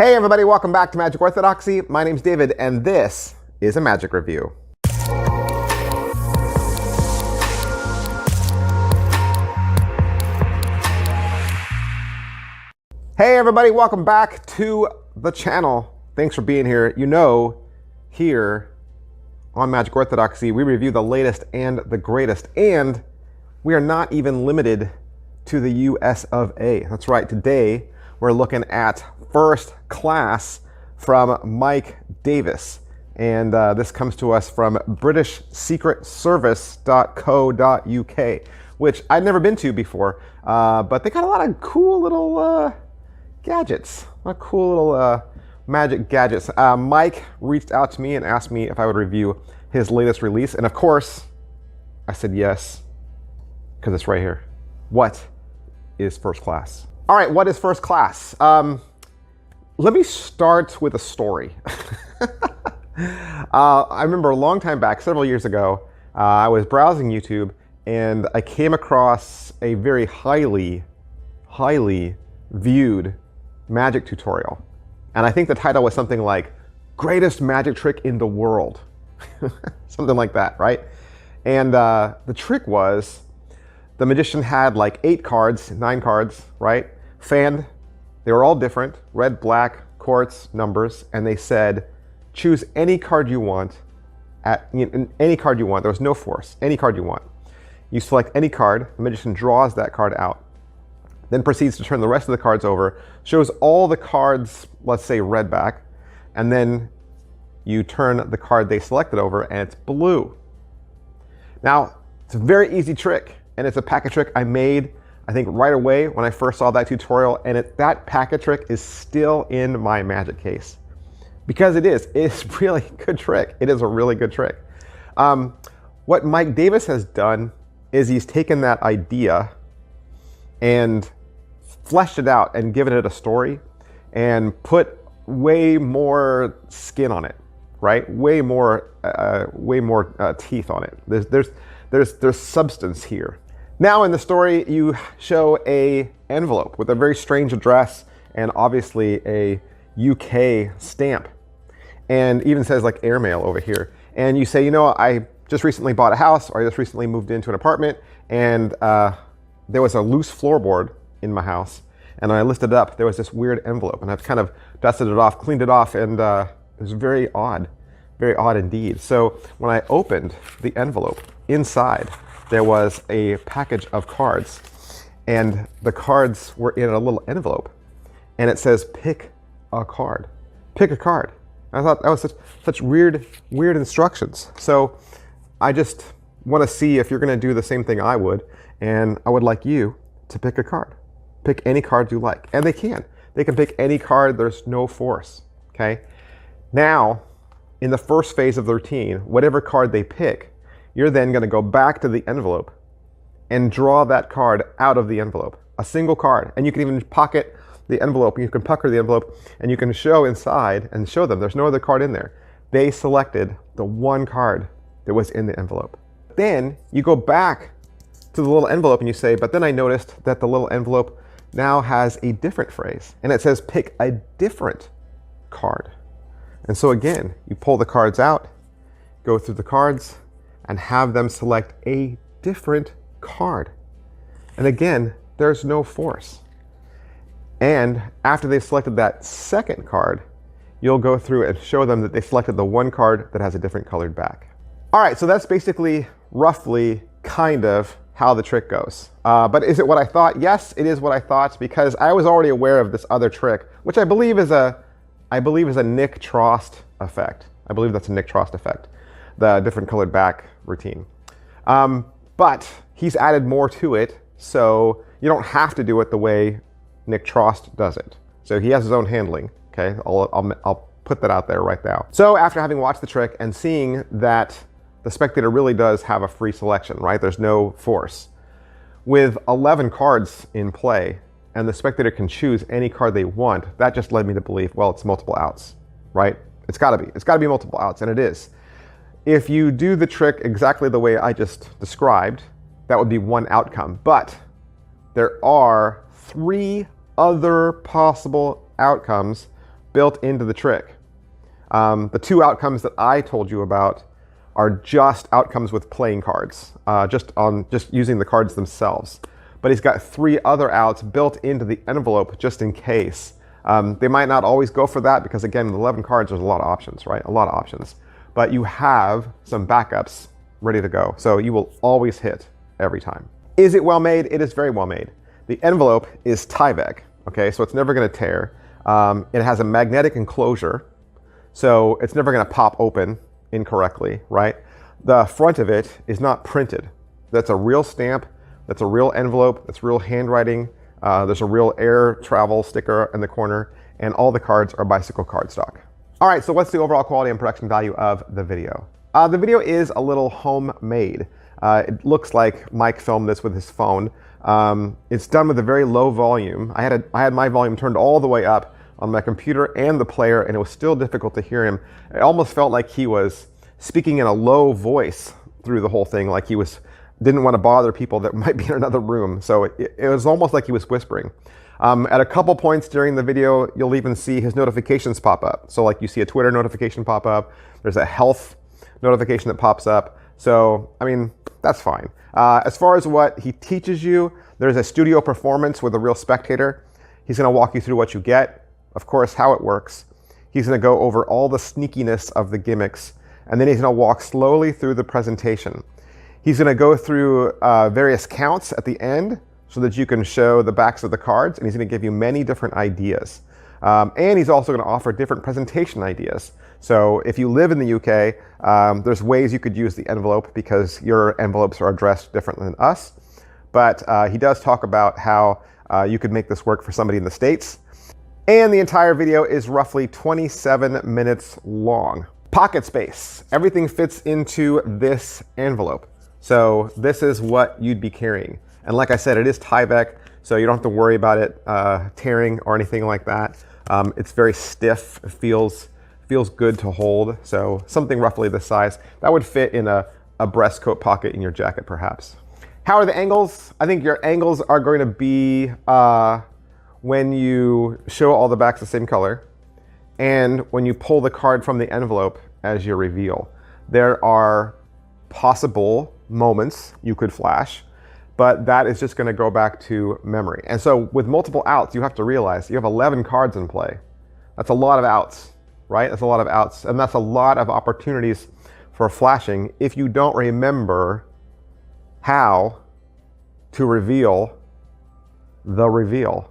Hey everybody, welcome back to Magic Orthodoxy. My name's David and this is a magic review. Hey everybody, welcome back to the channel. Thanks for being here. You know, here on Magic Orthodoxy, we review the latest and the greatest, and we are not even limited to the US of A. That's right, today we're looking at First Class from Mike Davis. And this comes to us from BritishSecretService.co.uk, which I'd never been to before, but they got a lot of cool little gadgets, a lot of cool little magic gadgets. Mike reached out to me and asked me if I would review his latest release. And of course, I said yes, because it's right here. What is First Class? All right, what is First Class? Let me start with a story. I remember a long time back, several years ago, I was browsing YouTube and I came across a very highly viewed magic tutorial. And I think the title was something like, Greatest Magic Trick in the World. Something like that, right? And the trick was, the magician had like 9 cards, right? Fanned. They were all different, red, black, quartz, numbers, and they said, choose any card you want, any card you want. There was no force, any card you want. You select any card, the magician draws that card out, then proceeds to turn the rest of the cards over, shows all the cards, let's say red back, and then you turn the card they selected over and it's blue. Now, it's a very easy trick, and it's a packet trick I made, I think, right away when I first saw that tutorial, and that packet trick is still in my magic case. Because it's really a good trick. It is a really good trick. What Mike Davis has done is he's taken that idea and fleshed it out and given it a story and put way more skin on it, right? Way more teeth on it. There's substance here. Now in the story, you show an envelope with a very strange address and obviously a UK stamp, and even says like airmail over here. And you say, you know, I just recently bought a house, or I just recently moved into an apartment, and there was a loose floorboard in my house, and when I lifted it up, there was this weird envelope, and I've kind of dusted it off, cleaned it off, and it was very odd indeed. So when I opened the envelope, inside there was a package of cards, and the cards were in a little envelope, and it says, pick a card. Pick a card. And I thought that was such weird instructions. So I just want to see if you're going to do the same thing I would, and I would like you to pick a card. Pick any card you like. And they can. They can pick any card. There's no force. Okay? Now, in the first phase of the routine, whatever card they pick, you're then going to go back to the envelope and draw that card out of the envelope. A single card. And you can even pocket the envelope. You can pucker the envelope, and you can show inside and show them there's no other card in there. They selected the one card that was in the envelope. Then you go back to the little envelope and you say, but then I noticed that the little envelope now has a different phrase, and it says pick a different card. And so again, you pull the cards out, go through the cards, and have them select a different card. And again, there's no force. And after they've selected that second card, you'll go through and show them that they selected the one card that has a different colored back. All right, so that's basically, roughly, kind of how the trick goes. But is it what I thought? Yes, it is what I thought, because I was already aware of this other trick, which I believe is a Nick Trost effect. I believe that's a Nick Trost effect, the different colored back routine. But he's added more to it, so you don't have to do it the way Nick Trost does it. So he has his own handling, okay? I'll put that out there right now. So after having watched the trick and seeing that the spectator really does have a free selection, right? There's no force. With 11 cards in play, and the spectator can choose any card they want, that just led me to believe, well, it's multiple outs, right? It's gotta be multiple outs, and it is. If you do the trick exactly the way I just described, that would be one outcome. But there are 3 other possible outcomes built into the trick. The 2 outcomes that I told you about are just outcomes with playing cards, just using the cards themselves. But he's got 3 other outs built into the envelope just in case. They might not always go for that because, again, with 11 cards, there's a lot of options, right? A lot of options. But you have some backups ready to go. So you will always hit every time. Is it well made? It is very well made. The envelope is Tyvek, okay? So it's never going to tear. It has a magnetic enclosure, so it's never going to pop open incorrectly, right? The front of it is not printed. That's a real stamp. That's a real envelope. That's real handwriting. There's a real air travel sticker in the corner, and all the cards are bicycle cardstock. All right, so what's the overall quality and production value of the video? The video is a little homemade. It looks like Mike filmed this with his phone. It's done with a very low volume. I had my volume turned all the way up on my computer and the player, and it was still difficult to hear him. It almost felt like he was speaking in a low voice through the whole thing, like he didn't want to bother people that might be in another room. So it was almost like he was whispering. At a couple points during the video, you'll even see his notifications pop up. So like you see a Twitter notification pop up, there's a health notification that pops up. So, I mean, that's fine. As far as what he teaches you, there's a studio performance with a real spectator. He's going to walk you through what you get, of course, how it works. He's going to go over all the sneakiness of the gimmicks, and then he's going to walk slowly through the presentation. He's going to go through various counts at the end so that you can show the backs of the cards, and he's going to give you many different ideas. And he's also going to offer different presentation ideas. So if you live in the UK, there's ways you could use the envelope because your envelopes are addressed different than us. But he does talk about how you could make this work for somebody in the States. And the entire video is roughly 27 minutes long. Pocket space. Everything fits into this envelope. So this is what you'd be carrying. And like I said, it is Tyvek, so you don't have to worry about it tearing or anything like that. It's very stiff. It feels good to hold. So something roughly this size. That would fit in a breast coat pocket in your jacket, perhaps. How are the angles? I think your angles are going to be when you show all the backs the same color and when you pull the card from the envelope as your reveal. There are possible moments you could flash, but that is just going to go back to memory. And so with multiple outs, you have to realize you have 11 cards in play. That's a lot of outs, right? That's a lot of outs, and that's a lot of opportunities for flashing if you don't remember how to reveal the reveal.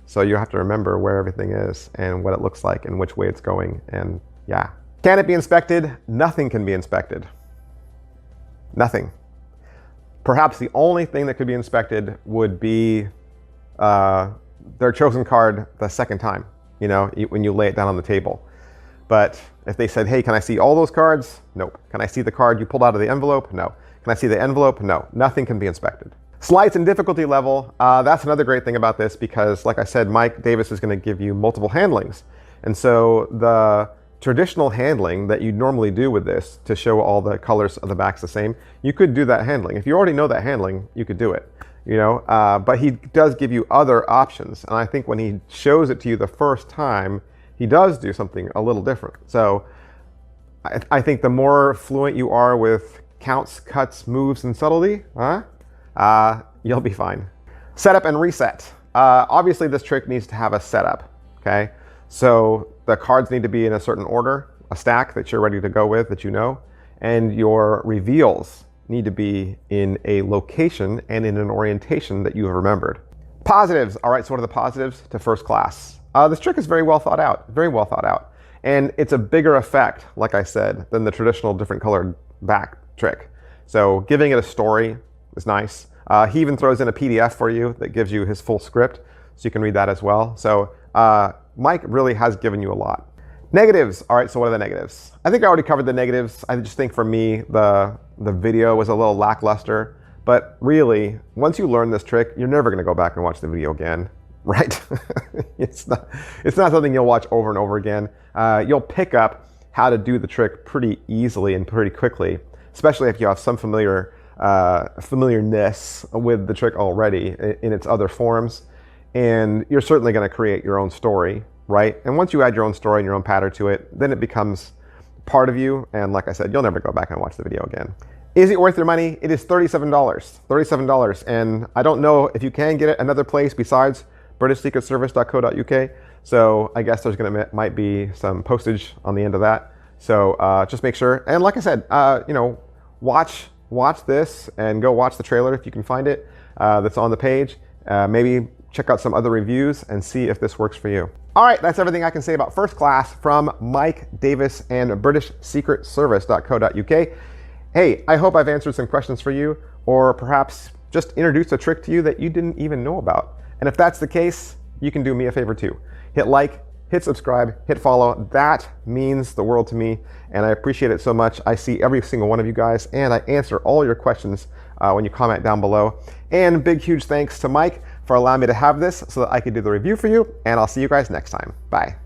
So you have to remember where everything is and what it looks like and which way it's going, and yeah. Can it be inspected? Nothing can be inspected. Nothing. Perhaps the only thing that could be inspected would be their chosen card the second time, you know, when you lay it down on the table. But if they said, hey, can I see all those cards? Nope. Can I see the card you pulled out of the envelope? No. Can I see the envelope? No. Nothing can be inspected. Slides and difficulty level. That's another great thing about this because, like I said, Mike Davis is going to give you multiple handlings. And so the traditional handling that you normally do with this to show all the colors of the backs the same, you could do that handling. If you already know that handling, you could do it, you know, but he does give you other options. And I think when he shows it to you the first time, he does do something a little different. So I think the more fluent you are with counts, cuts, moves, and subtlety, you'll be fine. Setup and reset. Obviously this trick needs to have a setup, okay? So the cards need to be in a certain order, a stack that you're ready to go with that you know, and your reveals need to be in a location and in an orientation that you have remembered. Positives. All right, so what are the positives to first class? This trick is very well thought out, very well thought out. And it's a bigger effect, like I said, than the traditional different colored back trick. So giving it a story is nice. He even throws in a PDF for you that gives you his full script, so you can read that as well. So Mike really has given you a lot. Negatives. All right, so what are the negatives? I think I already covered the negatives. I just think for me, the video was a little lackluster. But really, once you learn this trick, you're never going to go back and watch the video again, right? It's not something you'll watch over and over again. You'll pick up how to do the trick pretty easily and pretty quickly, especially if you have some familiarness with the trick already in its other forms. And you're certainly going to create your own story right? And once you add your own story and your own pattern to it, then it becomes part of you. And like I said, you'll never go back and watch the video again. Is it worth your money? It is $37. $37. And I don't know if you can get it another place besides britishsecretservice.co.uk. So I guess there's might be some postage on the end of that. So just make sure. And like I said, you know, watch this and go watch the trailer if you can find it. That's on the page. Maybe check out some other reviews and see if this works for you. All right, that's everything I can say about First Class from Mike Davis and britishsecretservice.co.uk. Hey, I hope I've answered some questions for you, or perhaps just introduced a trick to you that you didn't even know about. And if that's the case, you can do me a favor too. Hit like, hit subscribe, hit follow. That means the world to me, and I appreciate it so much. I see every single one of you guys, and I answer all your questions when you comment down below. And big, huge thanks to Mike for allowing me to have this so that I could do the review for you, and I'll see you guys next time. Bye.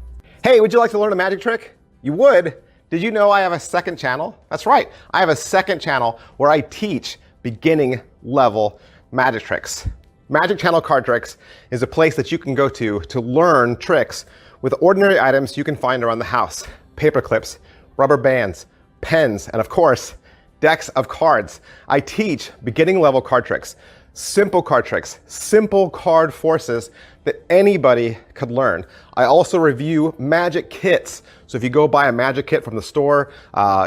Hey, would you like to learn a magic trick? You would? Did you know I have a second channel? That's right, I have a second channel where I teach beginning level magic tricks. Magic Channel Card Tricks is a place that you can go to learn tricks with ordinary items you can find around the house. Paper clips, rubber bands, pens, and of course, decks of cards. I teach beginning level card tricks, simple card tricks, simple card forces that anybody could learn. I also review magic kits. So if you go buy a magic kit from the store,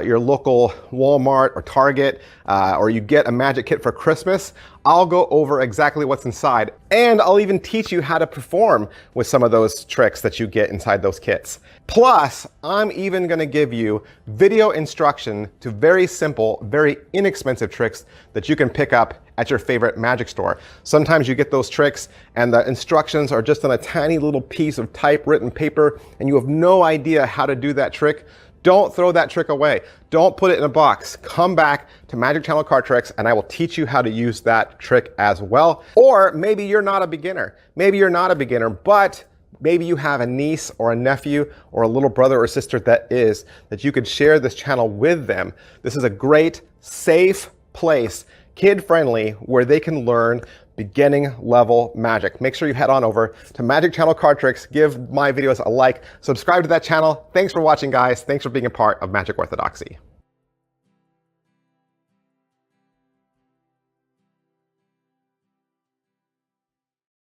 your local Walmart or Target, or you get a magic kit for Christmas, I'll go over exactly what's inside. And I'll even teach you how to perform with some of those tricks that you get inside those kits. Plus, I'm even gonna give you video instruction to very simple, very inexpensive tricks that you can pick up at your favorite magic store. Sometimes you get those tricks and the instructions are just on a tiny little piece of typewritten paper and you have no idea how to do that trick. Don't throw that trick away. Don't put it in a box. Come back to Magic Channel Card Tricks and I will teach you how to use that trick as well. Or maybe you're not a beginner. Maybe you're not a beginner, but maybe you have a niece or a nephew or a little brother or sister that you could share this channel with them. This is a great, safe place, kid-friendly, where they can learn beginning level magic. Make sure you head on over to Magic Channel Card Tricks, give my videos a like, subscribe to that channel. Thanks for watching, guys. Thanks for being a part of Magic Orthodoxy.